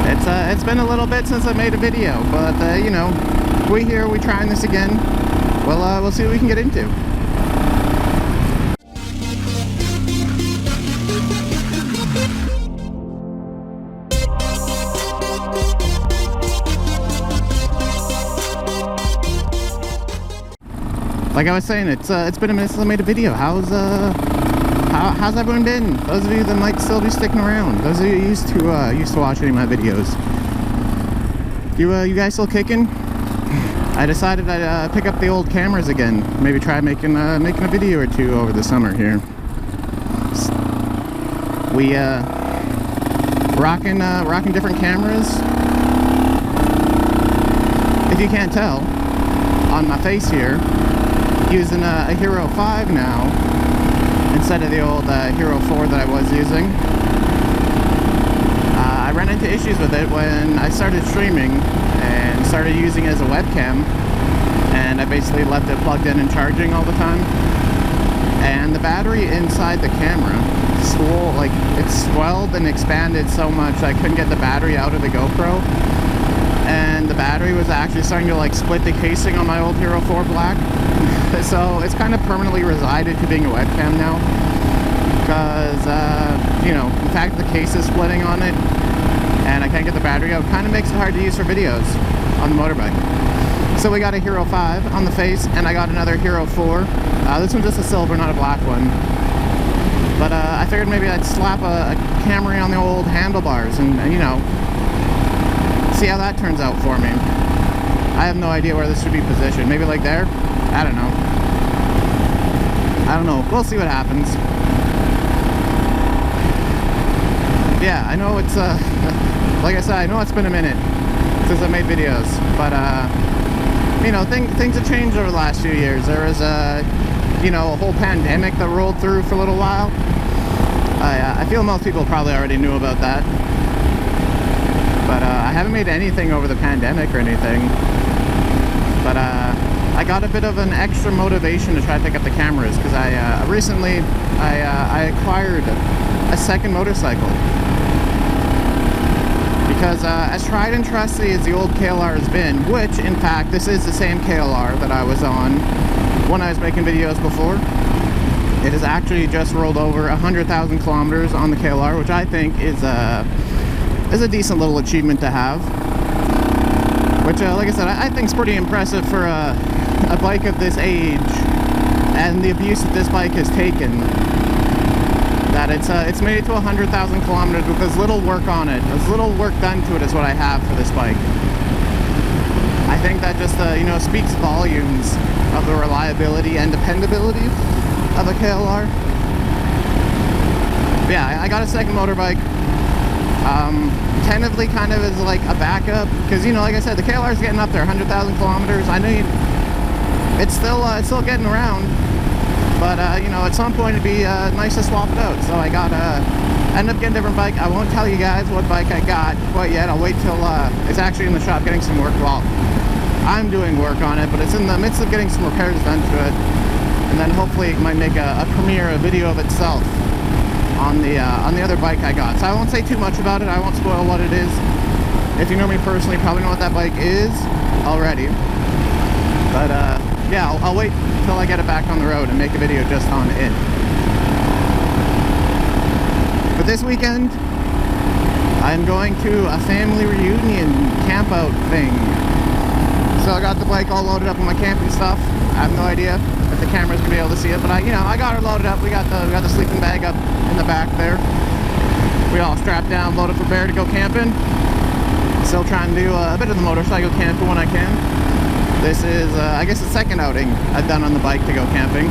It's been a little bit since I made a video, but you know, we're trying this again. We'll see what we can get into. Like I was saying, it's been a minute since I made a video. How's everyone been? Those of you that might still be sticking around, those of you used to watch any of my videos, you guys still kicking? I decided I'd pick up the old cameras again. Maybe try making a video or two over the summer here. We rocking different cameras. If you can't tell, on my face here, using a Hero 5 now instead of the old Hero 4 that I was using. I ran into issues with it when I started streaming and started using it as a webcam, and I basically left it plugged in and charging all the time, and the battery inside the camera swelled and expanded so much I couldn't get the battery out of the GoPro, and the battery was actually starting to split the casing on my old Hero 4 Black. So it's kind of permanently resided to being a webcam now, because you know, the fact that the case is splitting on it and I can't get the battery out kind of makes it hard to use for videos on the motorbike. So we got a Hero 5 on the face, and I got another Hero 4. This one's just a silver, not a black one. But I figured maybe I'd slap a camera on the old handlebars and you know, see how that turns out for me. I have no idea where this should be positioned. Maybe like there? I don't know. We'll see what happens. Yeah, I know it's like I said, I know it's been a minute since I made videos, but you know, things have changed over the last few years. There was you know, a whole pandemic that rolled through for a little while. I feel most people probably already knew about that, but I haven't made anything over the pandemic or anything. But I got a bit of an extra motivation to try to pick up the cameras, because recently I acquired a second motorcycle. Because as tried and trusty as the old KLR has been, which in fact this is the same KLR that I was on when I was making videos before, it has actually just rolled over 100,000 kilometers on the KLR, which I think is a decent little achievement to have. Which, like I said, I think is pretty impressive for a bike of this age and the abuse that this bike has taken. That it's made it to 100,000 kilometers with as little work on it, as little work done to it as what I have for this bike. I think that just you know, speaks volumes of the reliability and dependability of a KLR. But yeah, I got a second motorbike. Tentatively kind of as like a backup, because you know, like I said, the KLR is getting up there, 100,000 kilometers. I know it's still getting around, but you know, at some point it'd be nice to swap it out. So I got end up getting a different bike. I won't tell you guys what bike I got quite yet. I'll wait till it's actually in the shop getting some work. Well, I'm doing work on it, but it's in the midst of getting some repairs done to it, and then hopefully it might make a premiere, a video of itself on the other bike I got. So I won't say too much about it. I won't spoil what it is. If you know me personally, you probably know what that bike is already. But yeah, I'll wait till I get it back on the road and make a video just on it. But this weekend, I'm going to a family reunion camp out thing. So I got the bike all loaded up with my camping stuff. I have no idea if the camera's gonna be able to see it, but I got her loaded up. We got the sleeping bag up in the back there. We all strapped down, loaded for bear to go camping. Still trying to do a bit of the motorcycle camping when I can. This is, I guess, the second outing I've done on the bike to go camping.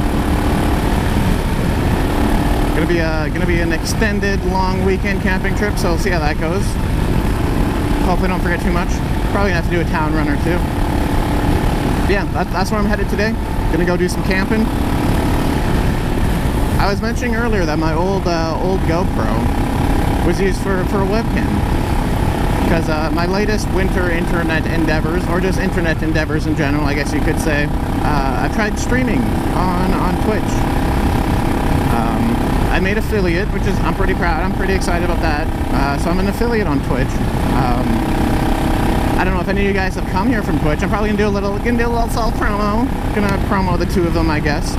Gonna be an extended, long weekend camping trip, so we'll see how that goes. Hopefully don't forget too much. Probably gonna have to do a town run or two. But yeah, that's where I'm headed today. Gonna go do some camping. I was mentioning earlier that my old GoPro was used for a webcam. Because my latest winter internet endeavors, or just internet endeavors in general, I guess you could say, I've tried streaming on Twitch. I made affiliate, which is, I'm pretty proud. I'm pretty excited about that. So I'm an affiliate on Twitch. I don't know if any of you guys have come here from Twitch. I'm probably gonna do a little self promo. Gonna promo the two of them, I guess,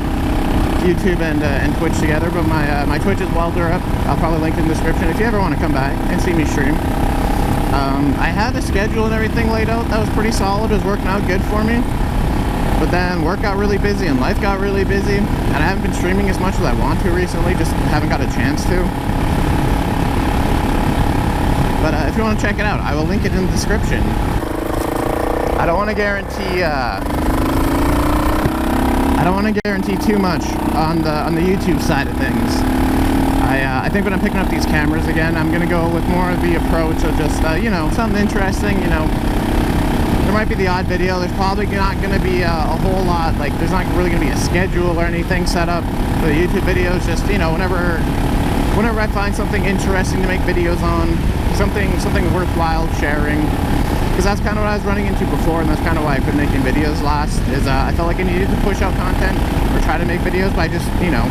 YouTube and Twitch together. But my Twitch is Welder up. I'll probably link in the description if you ever want to come by and see me stream. I had a schedule and everything laid out that was pretty solid. It was working out good for me. But then work got really busy and life got really busy, and I haven't been streaming as much as I want to recently. Just haven't got a chance to. But if you want to check it out, I will link it in the description. I don't want to guarantee. I don't want to guarantee too much on the YouTube side of things. I think when I'm picking up these cameras again, I'm gonna go with more of the approach of just you know, something interesting. You know, there might be the odd video. There's probably not gonna be a whole lot. Like, there's not really gonna be a schedule or anything set up for the YouTube videos. Just, you know, whenever I find something interesting to make videos on, something worthwhile sharing. Because that's kind of what I was running into before, and that's kind of why I quit making videos last, is I felt like I needed to push out content or try to make videos, but I just, you know,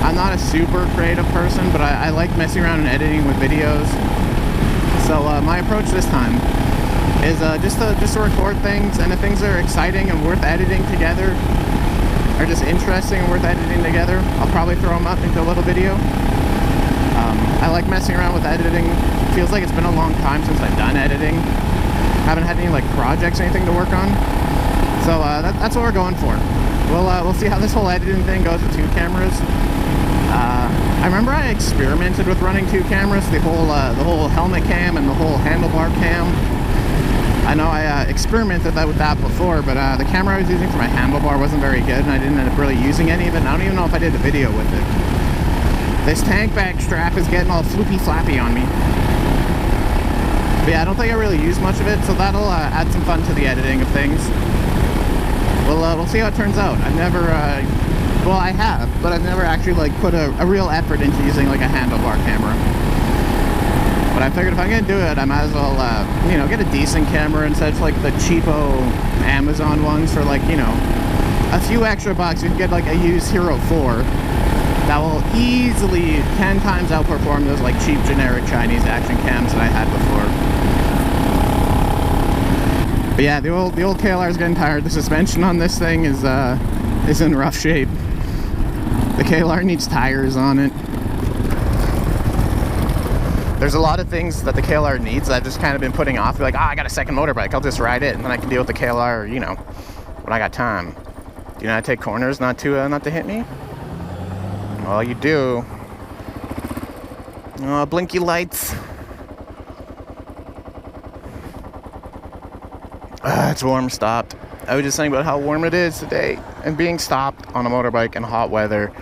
I'm not a super creative person, but I like messing around and editing with videos. So my approach this time is just to record things, and if things are exciting and worth editing together, or just interesting and worth editing together, I'll probably throw them up into a little video. I like messing around with editing. Feels like it's been a long time since I've done editing. Haven't had any like projects or anything to work on. So that's what we're going for. We'll see how this whole editing thing goes with two cameras. I remember I experimented with running two cameras, the whole helmet cam and the whole handlebar cam. I know I experimented with that before, but the camera I was using for my handlebar wasn't very good, and I didn't end up really using any of it. And I don't even know if I did a video with it. This tank bag strap is getting all floopy flappy on me. But yeah, I don't think I really used much of it, so that'll add some fun to the editing of things. We'll see how it turns out. I've never, well, I have, but I've never actually like put a real effort into using like a handlebar camera. But I figured if I'm gonna do it, I might as well, you know, get a decent camera instead of like the cheapo Amazon ones for like, you know, a few extra bucks. You can get like a used Hero 4 that will easily 10 times outperform those like cheap generic Chinese action cams that I had before. But yeah, the old KLR is getting tired. The suspension on this thing is in rough shape. The KLR needs tires on it. There's a lot of things that the KLR needs that I've just kind of been putting off. Like, I got a second motorbike, I'll just ride it, and then I can deal with the KLR, you know, when I got time. Do you know how to take corners not to hit me? Well, you do. Oh, blinky lights. It's warm, stopped. I was just saying about how warm it is today, and being stopped on a motorbike in hot weather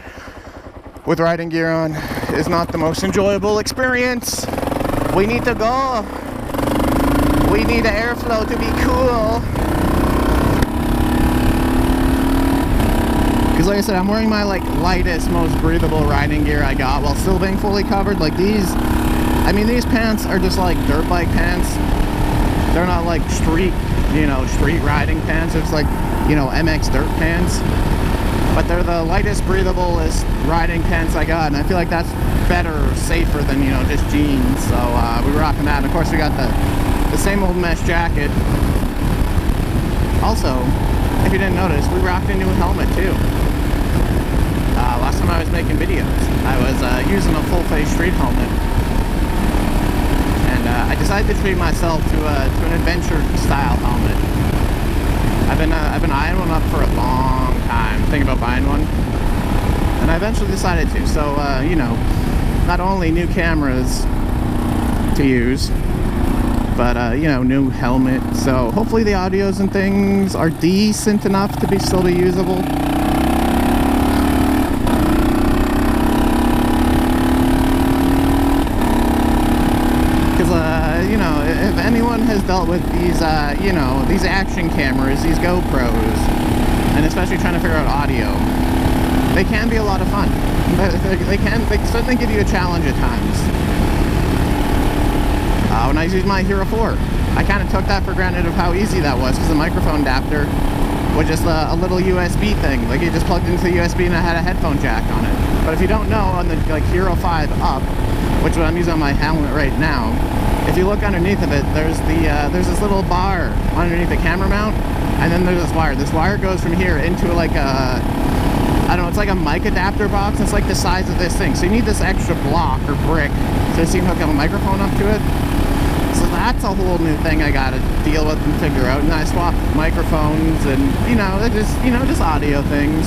with riding gear on is not the most enjoyable experience. We need to go. We need the airflow to be cool. Because like I said, I'm wearing my like lightest, most breathable riding gear I got while still being fully covered. Like these, I mean, these pants are just like dirt bike pants. They're not like street riding pants. It's like, you know, MX dirt pants. But they're the lightest, breathablest riding pants I got, and I feel like that's better, safer than, you know, just jeans. So we were rocking that, and of course we got the same old mesh jacket. Also, if you didn't notice, we rocked a new helmet too. Last time I was making videos, I was using a full-face street helmet, and I decided to treat myself to an adventure-style helmet. I've been eyeing one up for a long time, thinking about buying one, and I eventually decided to. So you know, not only new cameras to use, but you know, new helmet. So hopefully the audios and things are decent enough to still be usable. You know, if anyone has dealt with these, you know, these action cameras, these GoPros, and especially trying to figure out audio, they can be a lot of fun. They certainly give you a challenge at times. When I used my Hero 4, I kind of took that for granted of how easy that was, because the microphone adapter was just a little USB thing. Like, it just plugged into the USB and I had a headphone jack on it. But if you don't know, on the like Hero 5 Up, which I'm using on my helmet right now, if you look underneath of it, there's this little bar underneath the camera mount, and then there's this wire. This wire goes from here into like a, I don't know, it's like a mic adapter box. It's like the size of this thing. So you need this extra block or brick so you can hook up a microphone up to it. So that's a whole new thing I gotta deal with and figure out. And I swapped microphones and, just audio things.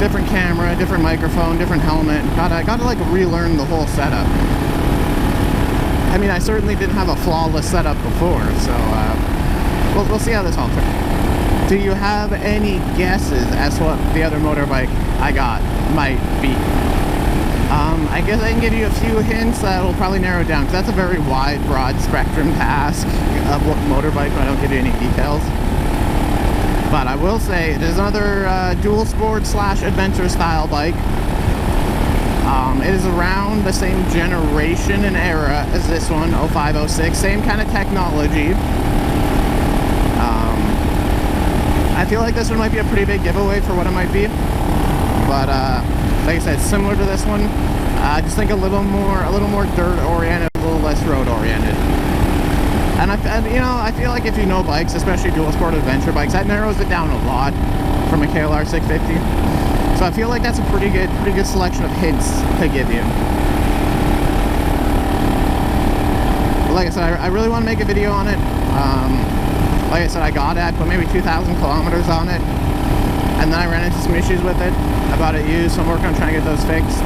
Different camera, different microphone, different helmet. Gotta like relearn the whole setup. I mean, I certainly didn't have a flawless setup before, so we'll see how this all turns. Do you have any guesses as to what the other motorbike I got might be? I guess I can give you a few hints that will probably narrow it down, because that's a very wide, broad spectrum to ask of what motorbike, but I don't give you any details. But I will say it is another dual sport / adventure style bike. It is around the same generation and era as this one, 0506, same kind of technology. I feel like this one might be a pretty big giveaway for what it might be. But like I said, similar to this one. I just think a little more dirt oriented, a little less road oriented. And I feel like if you know bikes, especially dual sport adventure bikes, that narrows it down a lot from a KLR 650. So I feel like that's a pretty good selection of hints to give you. But like I said, I really want to make a video on it. Like I said, I got it. I put maybe 2,000 kilometers on it, and then I ran into some issues with it. I bought it used, so I'm working on trying to get those fixed.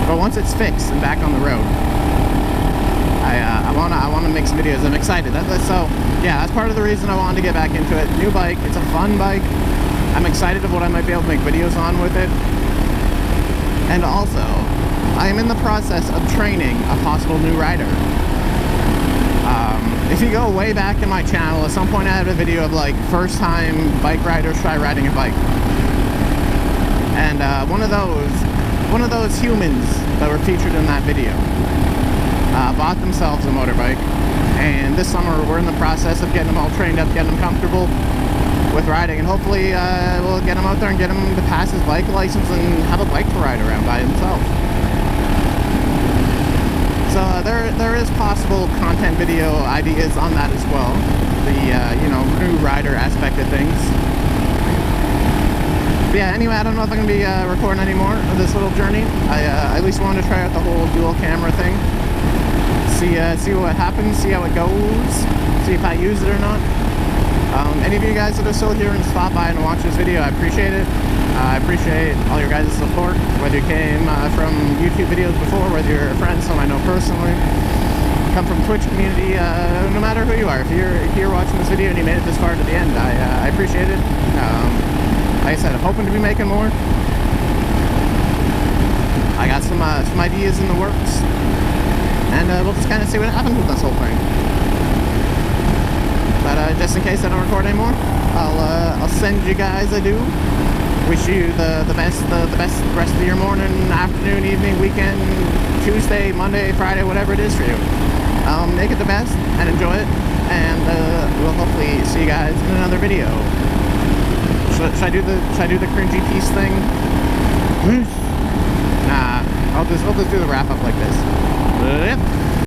But once it's fixed and back on the road, I want to make some videos. I'm excited. So yeah, that's part of the reason I wanted to get back into it. New bike. It's a fun bike. I'm excited of what I might be able to make videos on with it. And also, I am in the process of training a possible new rider. If you go way back in my channel, at some point I had a video of like first time bike riders try riding a bike. And one of those humans that were featured in that video bought themselves a motorbike, and this summer we're in the process of getting them all trained up, getting them comfortable with riding, and hopefully we'll get him out there and get him to pass his bike license and have a bike to ride around by himself. So there is possible content video ideas on that as well, the new rider aspect of things. But yeah, anyway, I don't know if I'm going to be recording anymore of this little journey. I at least wanted to try out the whole dual camera thing. See what happens, see how it goes, see if I use it or not. Any of you guys that are still here and stop by and watch this video, I appreciate it. I appreciate all your guys' support, whether you came from YouTube videos before, whether you're friends, some I know personally, come from Twitch community, no matter who you are. If you're here watching this video and you made it this far to the end, I appreciate it. Like I said, I'm hoping to be making more. I got some ideas in the works, and we'll just kind of see what happens with this whole thing. But just in case I don't record anymore, I'll send you guys a do. Wish you the best rest of your morning, afternoon, evening, weekend, Tuesday, Monday, Friday, whatever it is for you. Make it the best and enjoy it, and we'll hopefully see you guys in another video. Should I do the cringy peace thing? Nah, I'll just do the wrap up like this.